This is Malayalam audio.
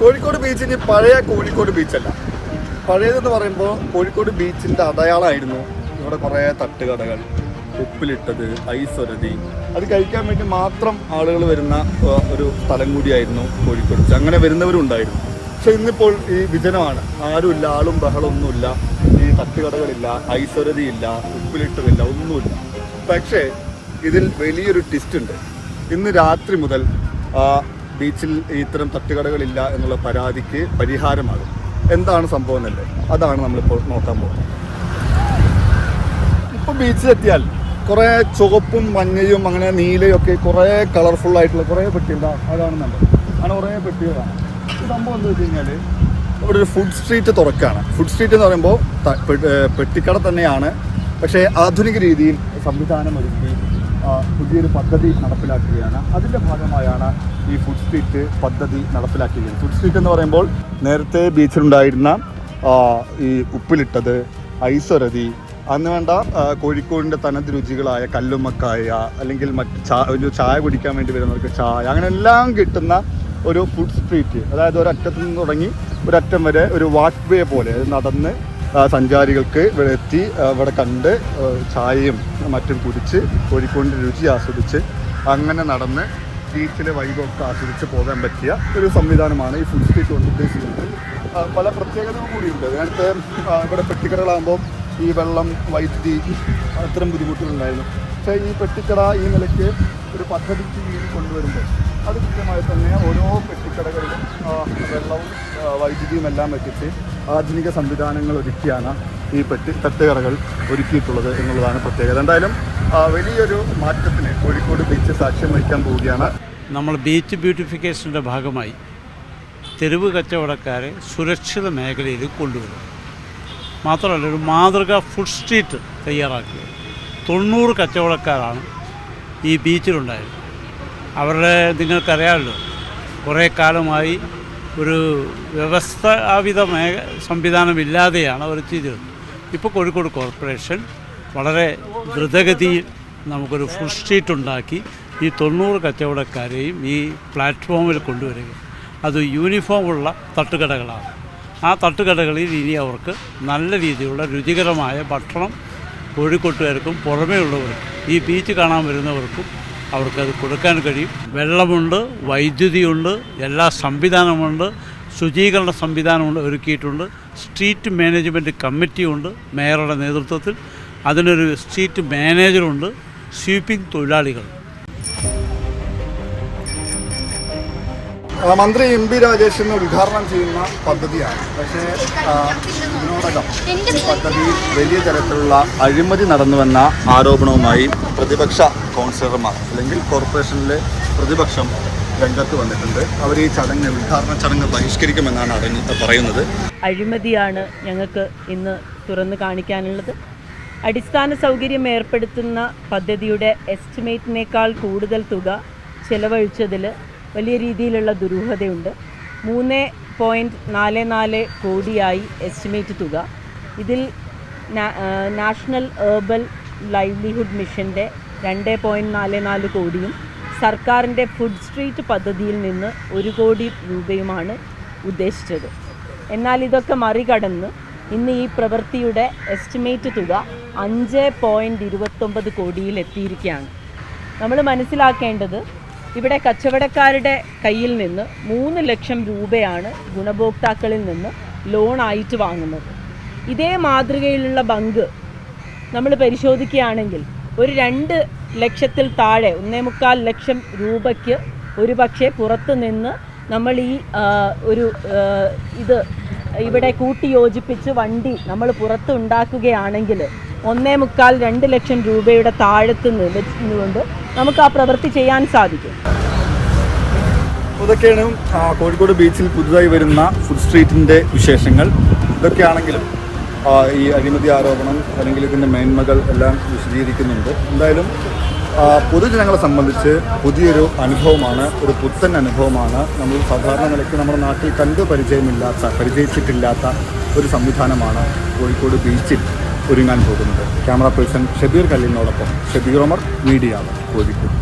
കോഴിക്കോട് ബീച്ചിന് പഴയ കോഴിക്കോട് ബീച്ചല്ല. പഴയതെന്ന് പറയുമ്പോൾ കോഴിക്കോട് ബീച്ചിൻ്റെ അടയാളമായിരുന്നു ഇവിടെ കുറേ തട്ടുകടകൾ, ഉപ്പിലിട്ടത്, ഐസൊരതി, അത് കഴിക്കാൻ വേണ്ടി മാത്രം ആളുകൾ വരുന്ന ഒരു സ്ഥലം കൂടിയായിരുന്നു കോഴിക്കോട് ബീച്ച്. അങ്ങനെ വരുന്നവരും ഉണ്ടായിരുന്നു. പക്ഷെ ഇന്നിപ്പോൾ ഈ വിജനമാണ്, ആരുമില്ല, ആളും ബഹളമൊന്നുമില്ല, ഈ തട്ടുകടകളില്ല, ഐസൊരതിയില്ല, ഉപ്പിലിട്ടതില്ല, ഒന്നുമില്ല. പക്ഷേ ഇതിൽ വലിയൊരു ട്വിസ്റ്റ് ഉണ്ട്. ഇന്ന് രാത്രി മുതൽ ബീച്ചിൽ ഇത്തരം തട്ടുകടകളില്ല എന്നുള്ള പരാതിക്ക് പരിഹാരമാകും. എന്താണ് സംഭവം എന്നല്ലേ, അതാണ് നമ്മളിപ്പോൾ നോക്കാൻ പോകുന്നത്. ഇപ്പോൾ ബീച്ചിലെത്തിയാൽ കുറേ ചുവപ്പും മഞ്ഞയും അങ്ങനെ നീലയും ഒക്കെ കുറേ കളർഫുള്ളായിട്ടുള്ള കുറേ പെട്ടികളുണ്ട്. അതാണ് നല്ലത്, അങ്ങനെ കുറേ പെട്ടികളാണ്. ഈ സംഭവം എന്താ വെച്ച് കഴിഞ്ഞാൽ ഇവിടെ ഒരു ഫുഡ് സ്ട്രീറ്റ് തുറക്കുകയാണ്. ഫുഡ് സ്ട്രീറ്റ് എന്ന് പറയുമ്പോൾ പെട്ടിക്കട തന്നെയാണ്, പക്ഷേ ആധുനിക രീതിയിൽ സംവിധാനം ഒരുക്കി പുതിയൊരു പദ്ധതി നടപ്പിലാക്കുകയാണ്. അതിൻ്റെ ഭാഗമായാണ് ഈ ഫുഡ് സ്ട്രീറ്റ് പദ്ധതി നടപ്പിലാക്കിയത്. ഫുഡ് സ്ട്രീറ്റ് എന്ന് പറയുമ്പോൾ നേരത്തെ ബീച്ചിലുണ്ടായിരുന്ന ഈ ഉപ്പിലിട്ടത്, ഐസൊരതി, അന്ന് വേണ്ട കോഴിക്കോടിൻ്റെ തനത് രുചികളായ കല്ലുമ്മക്കായ, അല്ലെങ്കിൽ മറ്റ് ചായ കുടിക്കാൻ വേണ്ടി വരുന്നവർക്ക് ചായ, അങ്ങനെ എല്ലാം കിട്ടുന്ന ഒരു ഫുഡ് സ്ട്രീറ്റ്. അതായത് ഒരറ്റത്തു നിന്ന് തുടങ്ങി ഒരറ്റം വരെ ഒരു വാക്ക് വേ പോലെ നടന്ന് സഞ്ചാരികൾക്ക് ഇവിടെ എത്തി ഇവിടെ കണ്ട് ചായയും മറ്റും കുടിച്ച് കോഴിക്കോടിൻ്റെ രുചി ആസ്വദിച്ച് അങ്ങനെ നടന്ന് ബീച്ചിലെ വൈബൊക്കെ ആസ്വദിച്ച് പോകാൻ പറ്റിയ ഒരു സംവിധാനമാണ് ഈ ഫുഡ് സ്ട്രീറ്റ് കൊണ്ട് ഉദ്ദേശിക്കുന്നത്. പല പ്രത്യേകതകളും കൂടിയുണ്ട്. നേരത്തെ ഇവിടെ പെട്ടിക്കടകളാകുമ്പോൾ ഈ വെള്ളം, വൈദ്യുതി, അത്തരം ബുദ്ധിമുട്ടുകളുണ്ടായിരുന്നു. പക്ഷേ ഈ പെട്ടിക്കട ഈ നിലയ്ക്ക് ഒരു പദ്ധതിക്ക് കീഴിൽ കൊണ്ടുവരുമ്പോൾ അത് കൃത്യമായി തന്നെ ഓരോ പെട്ടിക്കടകളിലും വെള്ളവും വൈദ്യുതിയും എല്ലാം വെച്ചിട്ട് ആധുനിക സംവിധാനങ്ങൾ ഒരുക്കിയാണ് ഈ തട്ടുകടകൾ ഒരുക്കിയിട്ടുള്ളത് എന്നുള്ളതാണ് പ്രത്യേകത. എന്തായാലും വലിയൊരു മാറ്റത്തിന് കോഴിക്കോട് ബീച്ച് സാക്ഷ്യം വഹിക്കാൻ പോവുകയാണ്. നമ്മൾ ബീച്ച് ബ്യൂട്ടിഫിക്കേഷൻ്റെ ഭാഗമായി തെരുവ് കച്ചവടക്കാരെ സുരക്ഷിത മേഖലയിൽ കൊണ്ടുവരും. മാത്രമല്ല ഒരു മാതൃക ഫുഡ് സ്ട്രീറ്റ് തയ്യാറാക്കുക. 90 കച്ചവടക്കാരാണ് ഈ ബീച്ചിലുണ്ടായത്. അവരുടെ നിങ്ങൾക്കറിയാമല്ലോ, കുറേ കാലമായി ഒരു വ്യവസ്ഥാപിത സംവിധാനമില്ലാതെയാണ് അവർ ചെയ്തത്. ഇപ്പോൾ കോഴിക്കോട് കോർപ്പറേഷൻ വളരെ ദ്രുതഗതിയിൽ നമുക്കൊരു ഫുഡ് സ്ട്രീറ്റ് ഉണ്ടാക്കി ഈ 90 കച്ചവടക്കാരെയും ഈ പ്ലാറ്റ്ഫോമിൽ കൊണ്ടുവരിക. അത് യൂണിഫോമുള്ള തട്ടുകടകളാണ്. ആ തട്ടുകടകളിൽ ഇനി അവർക്ക് നല്ല രീതിയിലുള്ള രുചികരമായ ഭക്ഷണം കോഴിക്കോട്ടുകാർക്കും പുറമേ ഉള്ളവർക്കും ഈ ബീച്ച് കാണാൻ വരുന്നവർക്കും അവർക്കത് കൊടുക്കാൻ കഴിയും. വെള്ളമുണ്ട്, വൈദ്യുതിയുണ്ട്, എല്ലാ സംവിധാനമുണ്ട്, ശുചീകരണ സംവിധാനമുണ്ട് ഒരുക്കിയിട്ടുണ്ട്. സ്ട്രീറ്റ് മാനേജ്മെൻറ്റ് കമ്മിറ്റിയുണ്ട് മേയറുടെ നേതൃത്വത്തിൽ. അതിനൊരു സ്ട്രീറ്റ് മാനേജറുണ്ട്, സ്വീപ്പിംഗ് തൊഴിലാളികൾ. മന്ത്രി MP രാജേഷിന് ഉദ്ഘാടനം ചെയ്യുന്ന പദ്ധതിയാണ്. പക്ഷേ ഇതിനോടകം ഈ പദ്ധതിയിൽ വലിയ തരത്തിലുള്ള അഴിമതി നടന്നുവെന്ന ആരോപണവുമായി പ്രതിപക്ഷ കൗൺസിലർമാർ അല്ലെങ്കിൽ കോർപ്പറേഷനിലെ പ്രതിപക്ഷം രംഗത്ത് വന്നിട്ടുണ്ട്. അവർ ഈ ഉദ്ഘാടന ചടങ്ങ് ബഹിഷ്കരിക്കുമെന്നാണ് പറയുന്നത്. അഴിമതിയാണ് ഞങ്ങൾക്ക് ഇന്ന് തുറന്നു കാണിക്കാനുള്ളത്. അടിസ്ഥാന സൗകര്യം ഏർപ്പെടുത്തുന്ന പദ്ധതിയുടെ എസ്റ്റിമേറ്റിനേക്കാൾ കൂടുതൽ തുക ചെലവഴിച്ചതിൽ വലിയ രീതിയിലുള്ള ദുരൂഹതയുണ്ട്. 3.44 കോടിയായി എസ്റ്റിമേറ്റ് തുക. ഇതിൽ നാഷണൽ ഏർബൻ ലൈവ്ലിഹുഡ് മിഷൻ്റെ 2.44 കോടിയും സർക്കാരിൻ്റെ ഫുഡ് സ്ട്രീറ്റ് പദ്ധതിയിൽ നിന്ന് 1 കോടി രൂപയുമാണ് ഉദ്ദേശിച്ചത്. എന്നാൽ ഇതൊക്കെ മറികടന്ന് ഇന്ന് ഈ പ്രവൃത്തിയുടെ എസ്റ്റിമേറ്റ് തുക 5.29 കോടിയിൽ എത്തിയിരിക്കുകയാണ്. നമ്മൾ മനസ്സിലാക്കേണ്ടത്, ഇവിടെ കച്ചവടക്കാരുടെ കയ്യിൽ നിന്ന് 3 ലക്ഷം രൂപയാണ് ഗുണഭോക്താക്കളിൽ നിന്ന് ലോണായിട്ട് വാങ്ങുന്നത്. ഇതേ മാതൃകയിലുള്ള ബങ്ക് നമ്മൾ പരിശോധിക്കുകയാണെങ്കിൽ ഒരു 2 ലക്ഷത്തിൽ താഴെ 1.25 ലക്ഷം രൂപയ്ക്ക് ഒരു പക്ഷേ പുറത്തു നിന്ന് നമ്മൾ ഈ ഇത് ഇവിടെ കൂട്ടിയോജിപ്പിച്ച് വണ്ടി നമ്മൾ പുറത്ത് ഉണ്ടാക്കുകയാണെങ്കിൽ 1.25-2 ലക്ഷം രൂപയുടെ താഴത്ത് നിന്നുകൊണ്ട് നമുക്ക് ആ പ്രവൃത്തി ചെയ്യാൻ സാധിക്കും. ഇതൊക്കെയാണ് കോഴിക്കോട് ബീച്ചിൽ പുതുതായി വരുന്ന ഫുഡ് സ്ട്രീറ്റിൻ്റെ വിശേഷങ്ങൾ. ഇതൊക്കെയാണെങ്കിലും ഈ അഴിമതി ആരോപണം അല്ലെങ്കിൽ ഇതിൻ്റെ മേന്മകൾ എല്ലാം വിശദീകരിക്കുന്നുണ്ട്. എന്തായാലും പൊതുജനങ്ങളെ സംബന്ധിച്ച് പുതിയൊരു അനുഭവമാണ്, ഒരു പുത്തൻ അനുഭവമാണ്. നമ്മൾ സാധാരണ നിലയ്ക്ക് നമ്മുടെ നാട്ടിൽ പരിചയിച്ചിട്ടില്ലാത്ത ഒരു സംവിധാനമാണ് കോഴിക്കോട് ബീച്ചിൽ ഒരുങ്ങാൻ പോകുന്നത്. ക്യാമറ പേഴ്സൺ ഷബീർ കല്ലിനോടൊപ്പം ഷബീർ ഉമർ, മീഡിയ കോഴിക്കോട്.